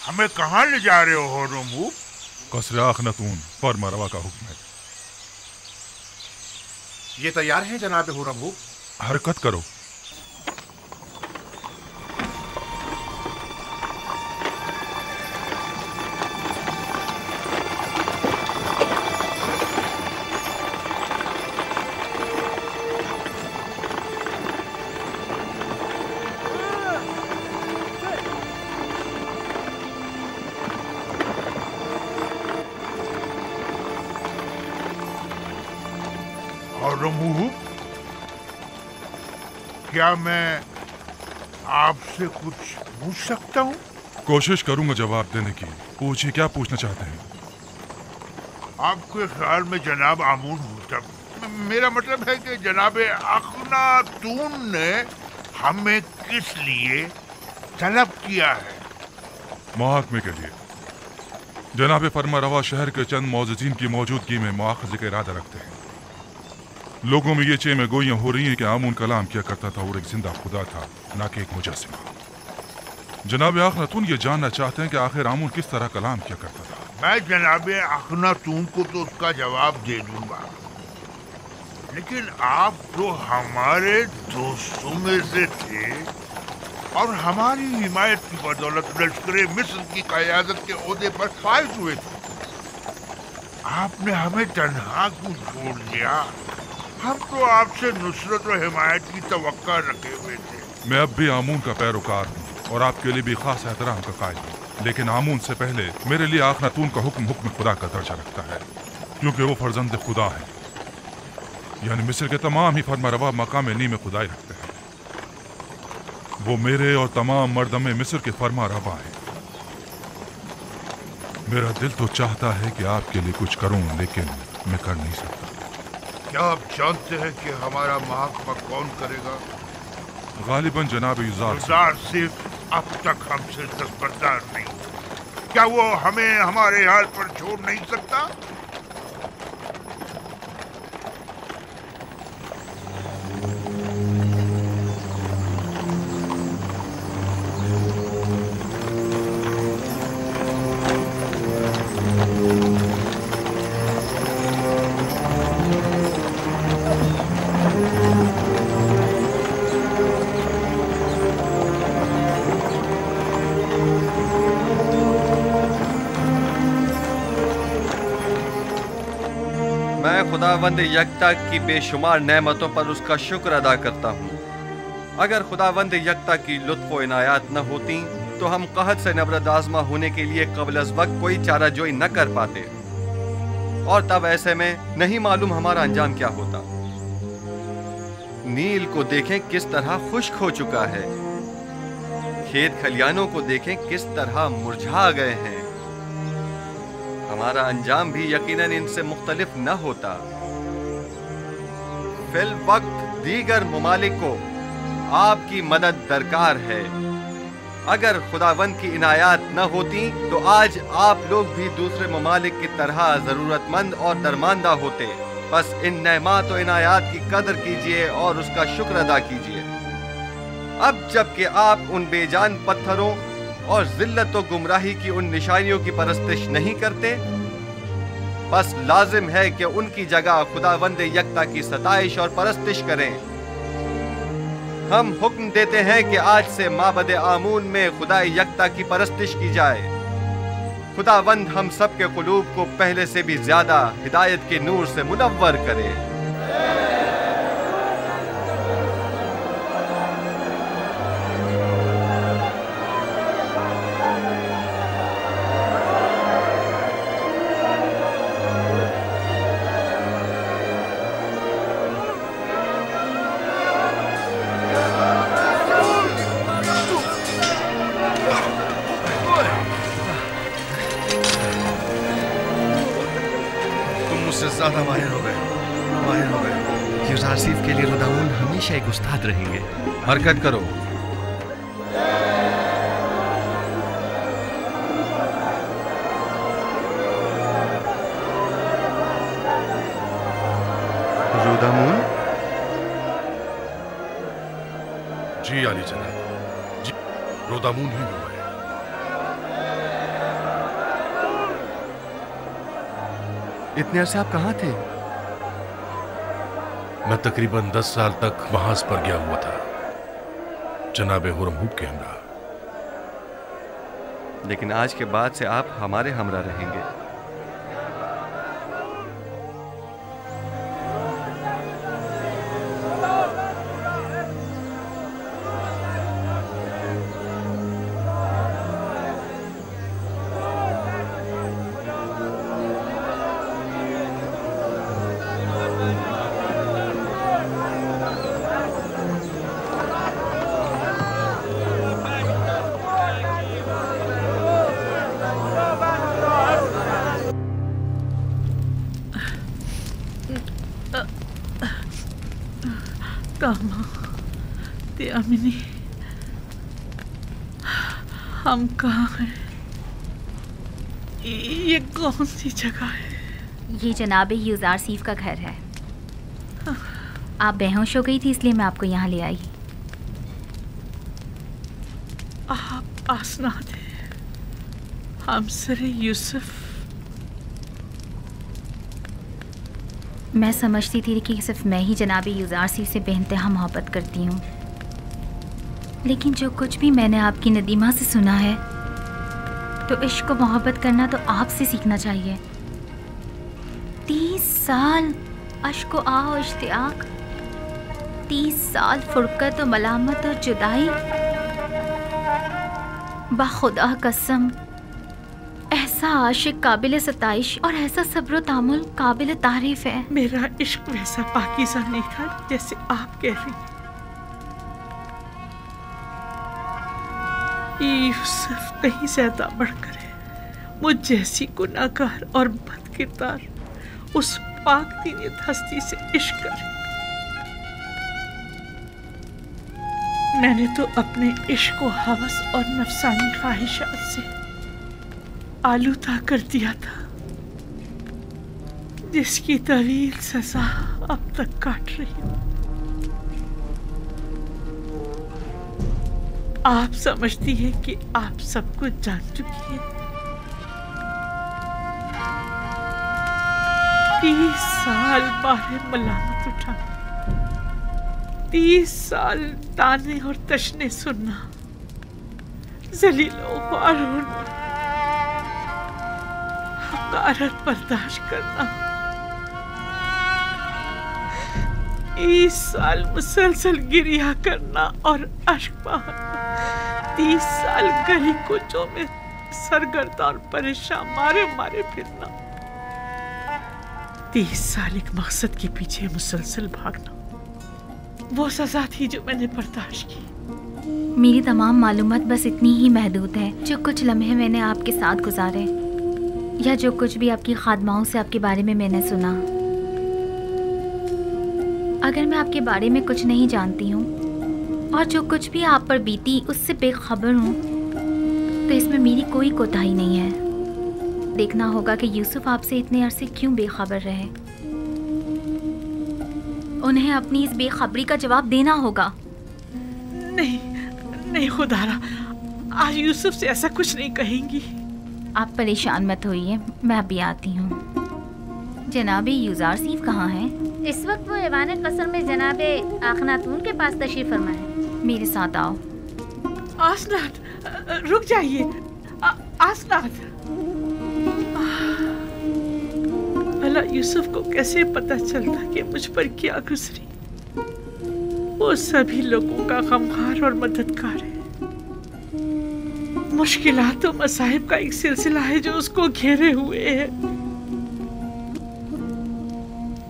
हमें कहाँ ले जा रहे हो रमू? कसर अखनतून फरमारवा का हुक्म है। ये तैयार है जनाब हुरमू। हरकत करो। और रमू, क्या मैं आपसे कुछ पूछ सकता हूँ? कोशिश करूंगा जवाब देने की। पूछिए, क्या पूछना चाहते हैं? आपके ख्याल में जनाब आमून होता, मेरा मतलब है कि जनाब अखनातून ने हमें किस लिए तलब किया है? मुहाकमे के लिए। जनाब फरमारवा शहर के चंद मौजूदीन की मौजूदगी में मुआखजे का इरादा रखते हैं। लोगों में ये चेमे गोइयां हो रही हैं कि आमून कलाम किया करता था और एक जिंदा खुदा था, ना कि एक मुजस्सिमा। जनाब अखनातून ये जानना चाहते हैं कि आखिर आमून किस तरह कलाम किया करता था। मैं जनाब अखनातून को तो उसका जवाब दे दूंगा, लेकिन आप तो हमारे दोस्तों में से थे और हमारी हिमायत की बदौलत लश्कर मिस्र की क़यादत के ओहदे पर फाइज हुए थे। आपने हमें तन्हा क्यों छोड़ दिया? हम तो आपसे नुसरत और हिमायत की तवक्का रखे हुए थे। मैं अब भी आमून का पैरोकार हूँ और आपके लिए भी खास एहतराम का कायल हूँ, लेकिन आमून से पहले मेरे लिए अखनातून का हुक्म खुदा का दर्जा रखता है, क्योंकि वो फर्जंद खुदा है। यानी मिस्र के तमाम ही फरमारवा मकाम नी में खुदाई रखते हैं। वो मेरे और तमाम मर्दमे मिस्र के फरमारवा हैं। मेरा दिल तो चाहता है कि आपके लिए कुछ करूं, लेकिन मैं कर नहीं सकता। क्या आप जानते हैं कि हमारा मुहाकमा कौन करेगा? गालिबन जनाब युजार सिर्फ अब तक हमसे दस्तबरदार नहीं। क्या वो हमें हमारे हाल पर छोड़ नहीं सकता? मैं खुदावंद यकता की बेशुमार नेमतों पर उसका शुक्र अदा करता हूँ। अगर खुदावंद यकता की लुत्फ़ व इनायात न होती तो हम कहत से नबरद आज़मा होने के लिए क़ब्ल अज़ वक्त कोई चाराजोई न कर पाते, और तब ऐसे में नहीं मालूम हमारा अंजाम क्या होता। नील को देखें किस तरह खुश्क हो चुका है, खेत खलियानों को देखें किस तरह मुरझा गए हैं। हमारा अंजाम भी यकीनन इनसे मुख्तलिफ न होता। फिल वक्त दीगर मुमालिक को आपकी मदद दरकार है। अगर खुदावंद की इनायात न होती तो आज आप लोग भी दूसरे ममालिक की तरह जरूरतमंद और दरमांदा होते। बस इन नेमात और इनायात की कदर कीजिए और उसका शुक्र अदा कीजिए। अब जबकि आप उन बेजान पत्थरों और जिल्लत व गुमराही की उन निशानियों की परस्तिश नहीं करते, बस लाजिम है कि उनकी जगह खुदावंद यकता की सताइश और परस्तिश करें। हम हुक्म देते हैं कि आज से माबद आमून में खुदा यकता की परस्तिश की जाए। खुदावंद हम सब के कुलूब को पहले से भी ज्यादा हिदायत के नूर से मुनव्वर करे। ज्यादा माहिर हो गए। यूजारसीफ के लिए रुदामून हमेशा एक उस्ताद रहेंगे। हरकत करो। रुदामून? जी आली जनाब, जी रोदामून ही हुआ है। इतने अरसे आप कहाँ थे? मैं तकरीबन 10 साल तक महाज पर गया हुआ था, जनाबे हुरमहूब के हमरा। लेकिन आज के बाद से आप हमारे हमरा रहेंगे। कामा, त्यामिनी, हम कहाँ हैं? ये कौन सी जगह है? ये जनाबे यूज़ारसीफ का घर है। आप बेहोश हो गई थी इसलिए मैं आपको यहाँ ले आई। आप आसनाद हैं, हमसर यूसुफ। मैं समझती थी कि सिर्फ मैं ही जनाबे यूज़ारसीफ से बेइंतहा मोहब्बत करती हूँ, लेकिन जो कुछ भी मैंने आपकी नदीमा से सुना है तो इश्क को मोहब्बत करना तो आपसे सीखना चाहिए। 30 साल अश्क व आह और इश्तियाक, 30 साल फुरकत और मलामत और जुदाई। बाखुदा कसम, ऐसा आशिक काबिल सताइश और ऐसा सब्र तामुल काबिल तारीफ है। मेरा इश्क वैसा पाकीज़ा नहीं था जैसे आप कह रही हैं। यूसुफ कहीं ज्यादा बढ़कर है। मुझ जैसी गुनाहगार और बदकिरदार उस पाक दीनियत हस्ती से इश्क करे। मैंने तो अपने इश्क को हवस और नफसानी ख्वाहिशात से आलूदा कर दिया था, जिसकी तवील सजा अब तक काट रही हूँ। आप समझती हैं कि आप सब कुछ जान चुकी हैं। 30 साल बारे मलामत उठाना, 30 साल ताने और तशने सुनना, जलीलो ख्वार होना, हकारत बर्दाश्त करना, 30 साल मुसलसल गिरिया करना और अश्क बहाना, 30 साल गली कुचों में सरगर्दा और परेशान मारे मारे फिरना, 30 साल एक मकसद के पीछे मुसलसल भागना। वो सजा थी जो मैंने बर्दाश्त की। मेरी तमाम मालूमात बस इतनी ही महदूद है। जो कुछ लम्हे मैंने आपके साथ गुजारे या जो कुछ भी आपकी खादमाओं से आपके बारे में मैंने सुना, अगर मैं आपके बारे में कुछ नहीं जानती हूँ और जो कुछ भी आप पर बीती उससे बेखबर हूँ, तो इसमें मेरी कोई कोताही नहीं है। देखना होगा कि यूसुफ आपसे इतने अरसे क्यों बेखबर रहे। उन्हें अपनी इस बेखबरी का जवाब देना होगा। नहीं नहीं खुदारा, आज यूसुफ से ऐसा कुछ नहीं कहेंगी। आप परेशान मत होइए, मैं अभी आती हूँ। जनाबे यूज़ारसीफ कहाँ हैं? इस वक्त वो ऐवान कसर में जनाबे आखनातून के पास तशरीफ फरमा है। मेरे साथ आओ। आसनाद, रुक जाइए। आसनाद, भला यूसुफ को कैसे पता चलता कि मुझ पर क्या गुजरी? वो सभी लोगों का गमखार और मददगार है। मुश्किलात और मसाइब का एक सिलसिला है जो उसको घेरे हुए है।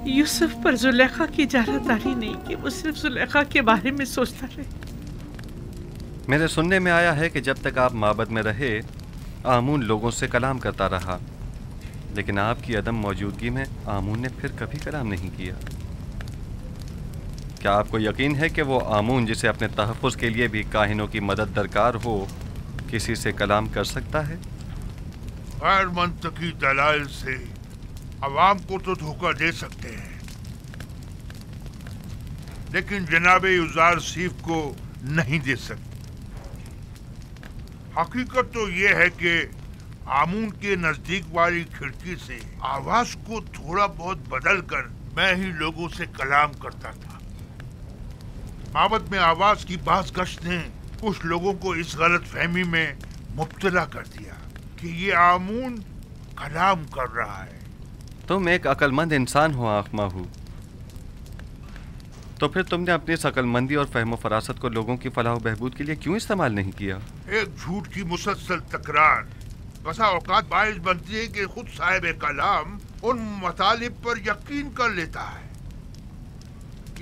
यूसुफ पर जुलेखा की जारादारी नहीं कि वो सिर्फ जुलेखा के बारे में सोचता रहे। मेरे सुनने में आया है कि जब तक आप माबद में रहे, आमून लोगों से कलाम करता रहा, लेकिन आपकी अदम मौजूदगी में आमून ने फिर कभी कलाम नहीं किया। क्या आपको यकीन है कि वो आमून जिसे अपने तहफ़्फ़ुज़ के लिए भी काहिनों की मदद दरकार हो, किसी से कलाम कर सकता है? गैर मंतकी दलाइल से अवाम को तो धोखा दे सकते हैं, लेकिन जनाबे यूज़ारसीफ को नहीं दे सकते। हकीकत तो ये है कि आमून के नजदीक वाली खिड़की से आवाज को थोड़ा बहुत बदल कर मैं ही लोगों से कलाम करता था। माबद में आवाज की बाज गश्त ने कुछ लोगों को इस गलत फहमी में मुब्तला कर दिया कि ये आमून कलाम कर रहा है। तुम एक अक्लमंद इंसान हो आँख माहू, तो फिर तुमने अपनी इस अक्लमंदी और फहम फरासत को लोगों की फलाह बहबूद के लिए क्यों इस्तेमाल नहीं किया? एक झूठ की मुसलसल तकरार बसा औकात बाइस बनती है कि खुद साहिब कलाम उन मतालिब पर यकीन कर लेता है।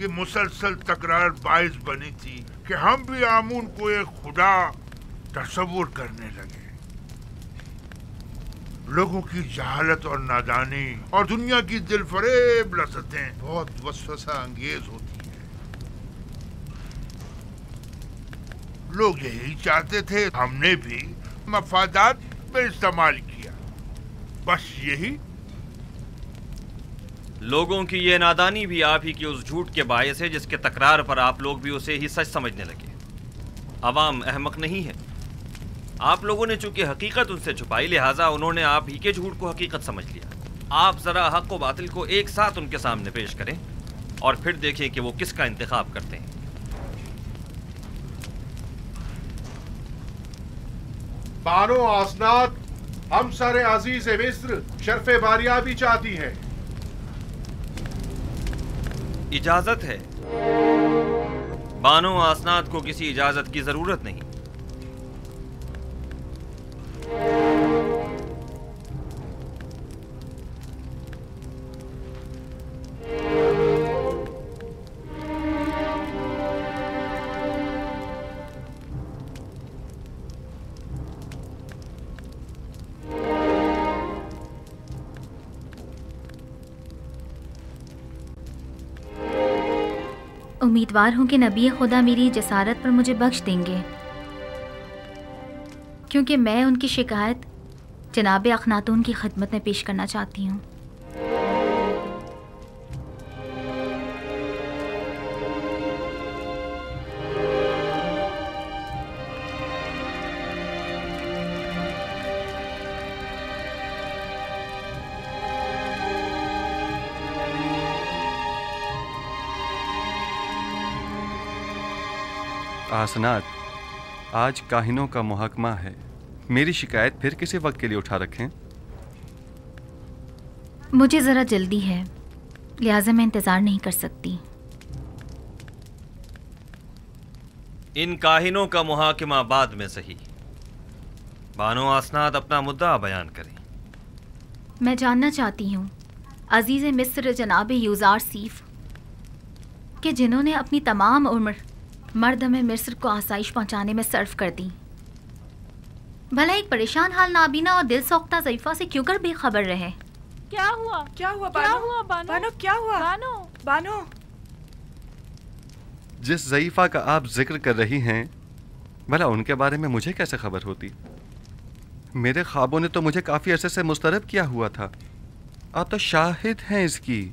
ये मुसलसल तकरार बाइस बनी थी कि हम भी आमून को एक खुदा तस्वुर करने लगे। लोगों की जहालत और नादानी और दुनिया की दिलफरेब लज़्ज़तें बहुत वसवसा अंगेज होती हैं। लोग यही चाहते थे, हमने भी मफादात में इस्तेमाल किया, बस यही। लोगों की ये नादानी भी आप ही की उस झूठ के बायस है जिसके तकरार पर आप लोग भी उसे ही सच समझने लगे। अवाम अहमक नहीं है। आप लोगों ने चूंकि हकीकत उनसे छुपाई, लिहाजा उन्होंने आप ही के झूठ को हकीकत समझ लिया। आप जरा हक व बातिल को एक साथ उनके सामने पेश करें और फिर देखें कि वो किसका इंतखाब करते हैं। बानो आसनाद, हम सारे अजीज मिस्र शर्फे बारियाबी चाहती हैं। इजाजत है। बानो आसनाद को किसी इजाजत की जरूरत नहीं। उम्मीदवार हूँ कि नबी खुदा मेरी जसारत पर मुझे बख्श देंगे, क्योंकि मैं उनकी शिकायत जनाब अखनातून की खिदमत में पेश करना चाहती हूँ। आसनाद, आज काहिनों का मुहकमा है। मेरी शिकायत फिर किसी वक्त के लिए उठा रखें। मुझे ज़रा जल्दी है, लिहाजा मैं इंतज़ार नहीं कर सकती। इन काहिनों का मुहाकिमा बाद में सही। बानो आसनाद अपना मुद्दा बयान करें। मैं जानना चाहती हूँ अजीज़ मिस्र जनाब यूज़ार सीफ कि जिन्होंने अपनी तमाम उम्र मर्दम मिस्र को आसाइश पहुँचाने में सर्फ कर दी, भला एक परेशान हाल नाबीना और दिल सौख्ता ज़ईफ़ा से क्यों कर बेखबर रहे? क्या हुआ? क्या हुआ क्या बानो? हुआ बानो? बानो क्या हुआ? बानो बानो, जिस ज़ईफ़ा का आप जिक्र कर रही हैं, भला उनके बारे में मुझे कैसे खबर होती? मेरे ख्वाबों ने तो मुझे काफ़ी अरसे से मुस्तरब किया हुआ था। आप तो शाहिद हैं इसकी।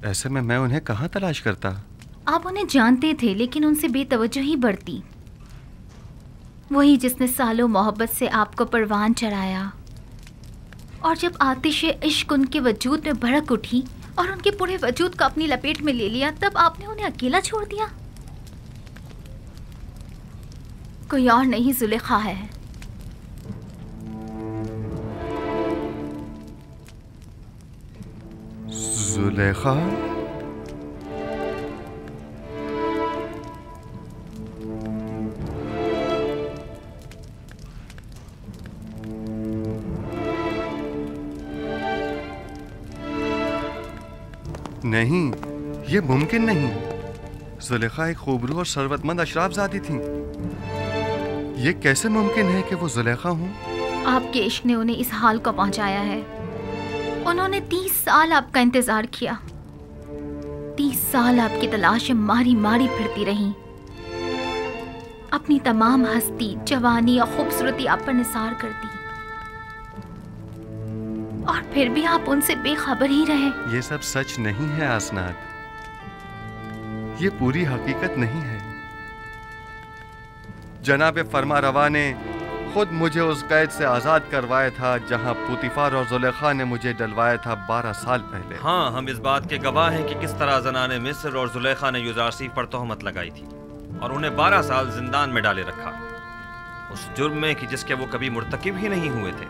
ऐसे में मैं उन्हें कहाँ तलाश करता? आप उन्हें जानते थे, लेकिन उनसे बेतवज्जोही बढ़ती। वही जिसने सालों मोहब्बत से आपको परवान चढ़ाया, और जब आतिश इश्क उनके वजूद में भड़क उठी और उनके पूरे वजूद को अपनी लपेट में ले लिया, तब आपने उन्हें अकेला छोड़ दिया। कोई और नहीं, जुलेखा है। जुलेखा? नहीं, ये मुमकिन नहीं। जुलेखा एक खूबरू और सरवतमंद अशराफजादी थी। ये कैसे मुमकिन है कि वो जुलेखा हूँ? आपके इश्क ने उन्हें इस हाल को पहुंचाया है। उन्होंने 30 साल आपका इंतजार किया। 30 साल आपकी तलाश में मारी मारी फिरती रही। अपनी तमाम हस्ती, जवानी और खूबसूरती आप पर निसार कर दी, और फिर भी आप उनसे बेखबर ही रहे। ये सब सच नहीं है आसनाद, ये पूरी हकीकत नहीं है। जनाब फरमा रवा ने खुद मुझे उस कैद से आज़ाद करवाया था जहां पुतीफार और जुलेखा ने मुझे डलवाया था 12 साल पहले। हाँ, हम इस बात के गवाह हैं कि किस तरह ज़नाने मिस्र और जुलेखा ने यूज़ारसीफ पर तोहमत लगाई थी और उन्हें 12 साल जिंदान में डाले रखा, उस जुर्म में कि जिसके वो कभी मुर्तकिब ही नहीं हुए थे।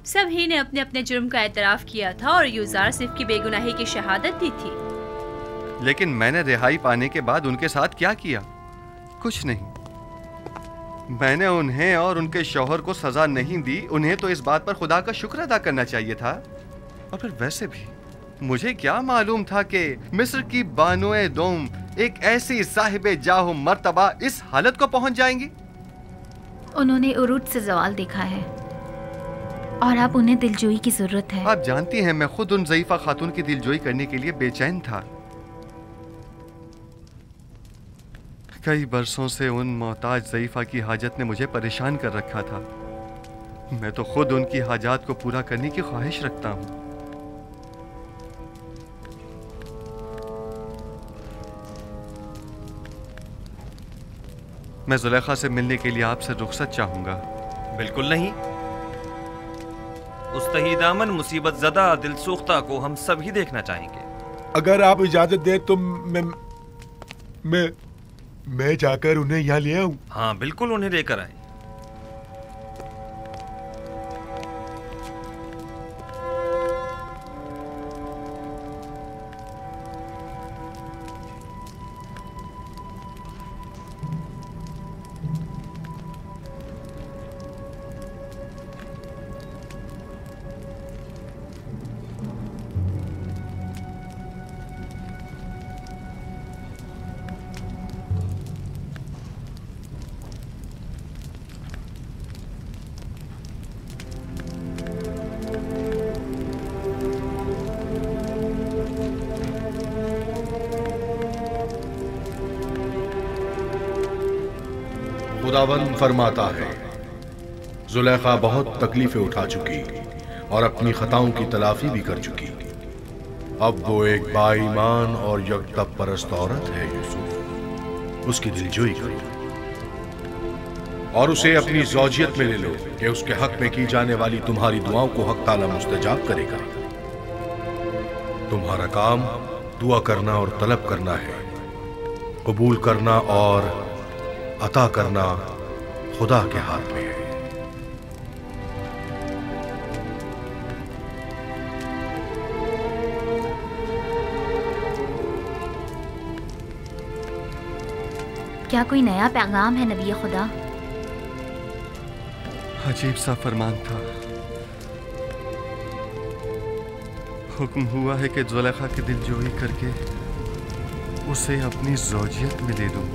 सभी ने अपने अपने जुर्म का एतराफ़ किया था और यूज़ारसीफ की बेगुनाही की शहादत दी थी। लेकिन मैंने रिहाई पाने के बाद उनके साथ क्या किया? कुछ नहीं। मैंने उन्हें और उनके शौहर को सजा नहीं दी। उन्हें तो इस बात पर खुदा का शुक्र अदा करना चाहिए था। और फिर वैसे भी मुझे क्या मालूम था कि मिस्र की बानुए दोम एक ऐसी साहिबे जाहो मर्तबा इस हालत को पहुंच जाएंगी। उन्होंने उरूज से ज़वाल देखा है और अब उन्हें दिलजोई की जरूरत है। आप जानती हैं मैं खुद उन ज़ईफ़ा खातून की दिलजोई करने के लिए बेचैन था। कई बरसों से उन मोहताज ज़ईफ़ा की हाजत ने मुझे परेशान कर रखा था। मैं तो खुद उनकी हाजात को पूरा करने की ख्वाहिश रखता हूँ। मैं जुलेखा से मिलने के लिए आपसे रुखसत चाहूंगा। बिल्कुल नहीं। उस तहीदामन मुसीबत ज़दा दिलसोख्ता को हम सभी देखना चाहेंगे। अगर आप इजाजत दें तो मैं जाकर उन्हें यहाँ ले आऊं। हाँ बिल्कुल, उन्हें लेकर आए। खुदावंद फरमाता है, जुलेखा बहुत तकलीफें उठा चुकी और अपनी खताओं की तलाफी भी कर चुकी। अब वो एक बाईमान और यकतब परस्त औरत है। यूसुफ, उसकी दिलजोई करो और उसे अपनी ज़ौजियत में ले लो कि उसके हक में की जाने वाली तुम्हारी दुआओं को हक ताला मुस्तजाब करेगा। तुम्हारा काम दुआ करना और तलब करना है। कबूल करना और अता करना खुदा के हाथ में है। क्या कोई नया पैगाम है नबी खुदा? अजीब सा फरमान था। हुक्म हुआ है कि जुलेखा की दिलजोई करके उसे अपनी ज़ौजियत में ले लूं।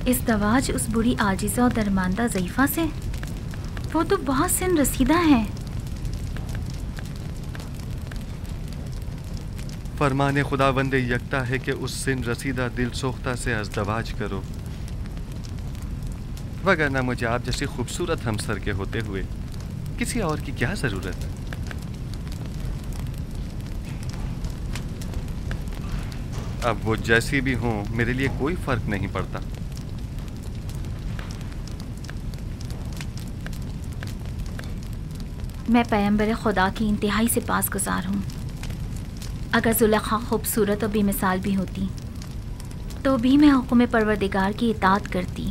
इस दवाज उस बुरी आजिज़ा और दरमांदा ज़ईफ़ा से? वो तो बहुत सिन रसीदा है। फरमाने खुदावंद यकता है कि उस सिन रसीदा दिल सोख्ता से अज़दवाज करो, वगरना मुझे आप जैसी खूबसूरत हमसर के होते हुए किसी और की क्या जरूरत। अब वो जैसी भी हों मेरे लिए कोई फर्क नहीं पड़ता। मैं पैगंबर खुदा की इंतहाई से पासगुज़ार हूँ। अगर जुलेखा खूबसूरत और बेमिसाल भी होती तो भी मैं हुक्म परवरदिगार की इताअत करती।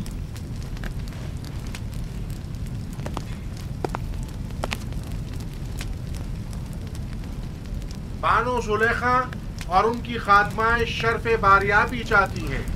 बानो जुलेखा और उनकी खादमाएं शर्फ़े बारियाबी चाहती हैं।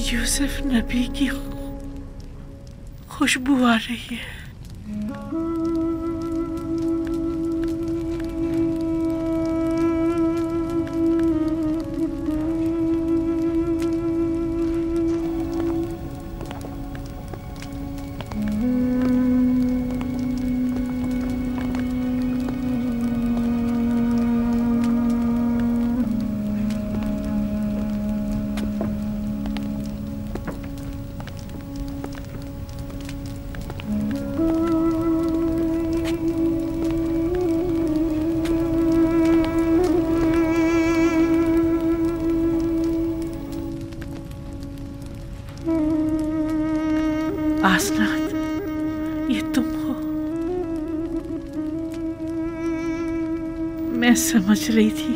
यूसुफ नबी की खुशबू आ रही है। आसनात, ये तुम हो। मैं समझ रही थी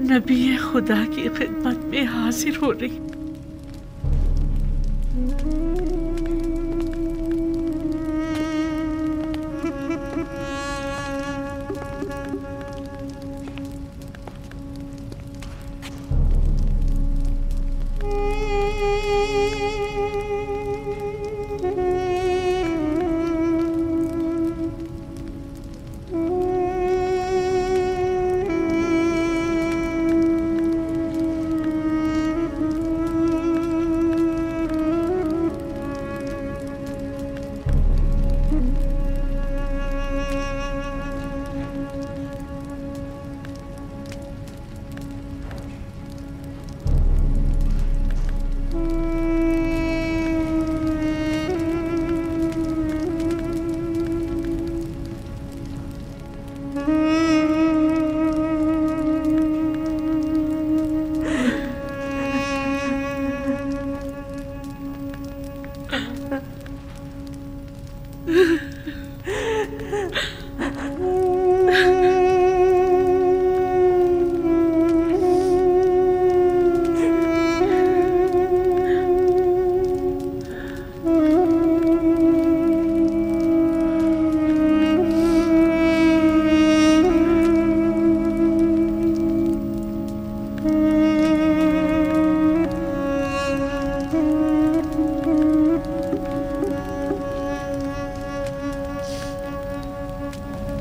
नबी खुदा की खिदमत में हाजिर हो रही।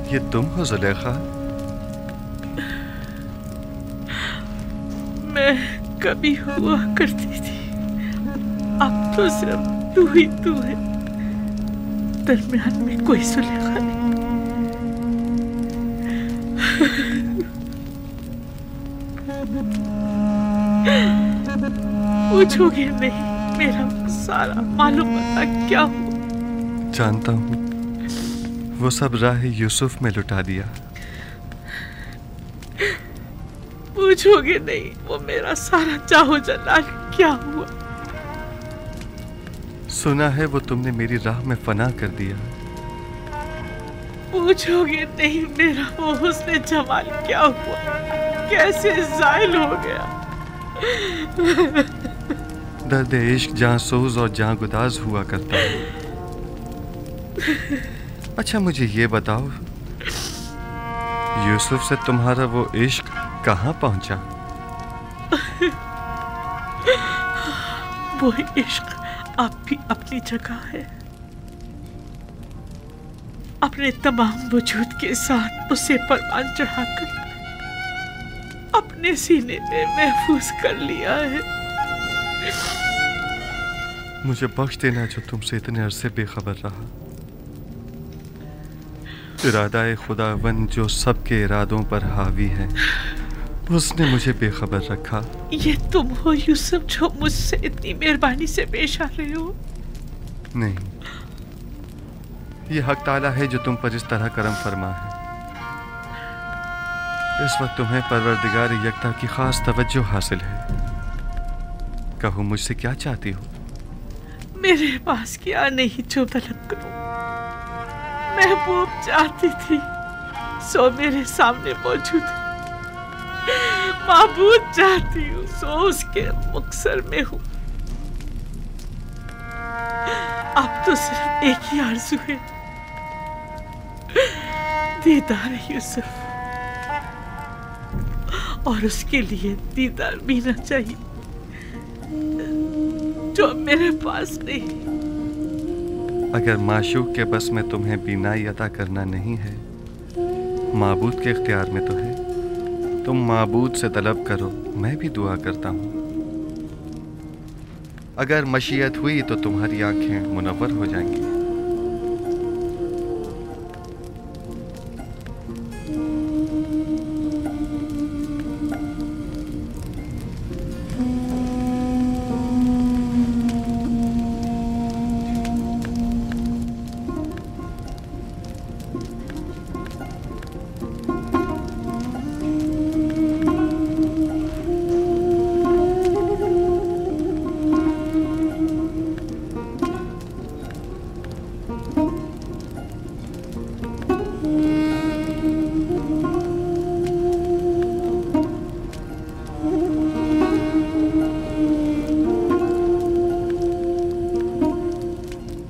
ये तुम हो जुलेखा? मैं कभी हुआ करती थी, अब तो सिर्फ तू ही तू है, दरमियान में कोई जुलेखा नहीं। पूछोगे नहीं मेरा सारा मालूम होता क्या हुआ? जानता हूँ, वो सब राह यूसुफ में लुटा दिया। पूछोगे नहीं वो मेरा सारा चाहो जलाल क्या हुआ? सुना है वो तुमने मेरी राह में फना कर दिया। पूछोगे नहीं मेरा वो हुस्न जमाल क्या हुआ, कैसे ज़ाइल हो गया? दर्द इश्क जहाँ सोज और जहाँ गुदाज हुआ करता है। अच्छा मुझे ये बताओ, यूसुफ से तुम्हारा वो इश्क कहाँ पहुंचा? वो इश्क अब भी अपनी जगह है। अपने तमाम वजूद के साथ उसे परवान चढ़ाकर अपने सीने में महफूज कर लिया है। मुझे बख्श देना जो तुमसे इतने अरसे बेखबर रहा। इरादा खुदावंद जो सबके इरादों पर हावी है, उसने मुझे बेखबर रखा। ये तुम हो यूसुफ जो मुझसे इतनी मेहरबानी से पेश आ रहे हो? नहीं, ये हक ताला है जो तुम पर इस तरह करम फरमा है। इस वक्त तुम्हें परवरदिगार यकता की खास तवज्जो हासिल है। कहो मुझसे क्या चाहती हो? मेरे पास क्या नहीं जो तलब करूं। महबूब चाहती थी सो मेरे सामने मौजूद है। माबूद चाहती हूँ सो उसके मुक्सर में हूँ। अब तो सिर्फ एक ही आरज़ू है, दीदार यूसुफ, और उसके लिए दीदार बीना चाहिए जो मेरे पास नहीं। अगर माशूक के बस में तुम्हें बीनाई अता करना नहीं है, माबूद के इख्तियार में तो है। तुम माबूद से तलब करो, मैं भी दुआ करता हूँ। अगर मशीयत हुई तो तुम्हारी आंखें मुनव्वर हो जाएंगी।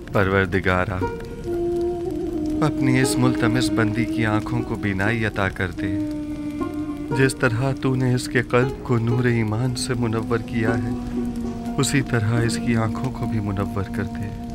परवरदिगारा, अपनी इस मुल्तमिस बंदी की आंखों को बीनाई अता कर दे। जिस तरह तूने इसके कल्ब को नूर ईमान से मुनव्वर किया है, उसी तरह इसकी आंखों को भी मुनव्वर कर दे।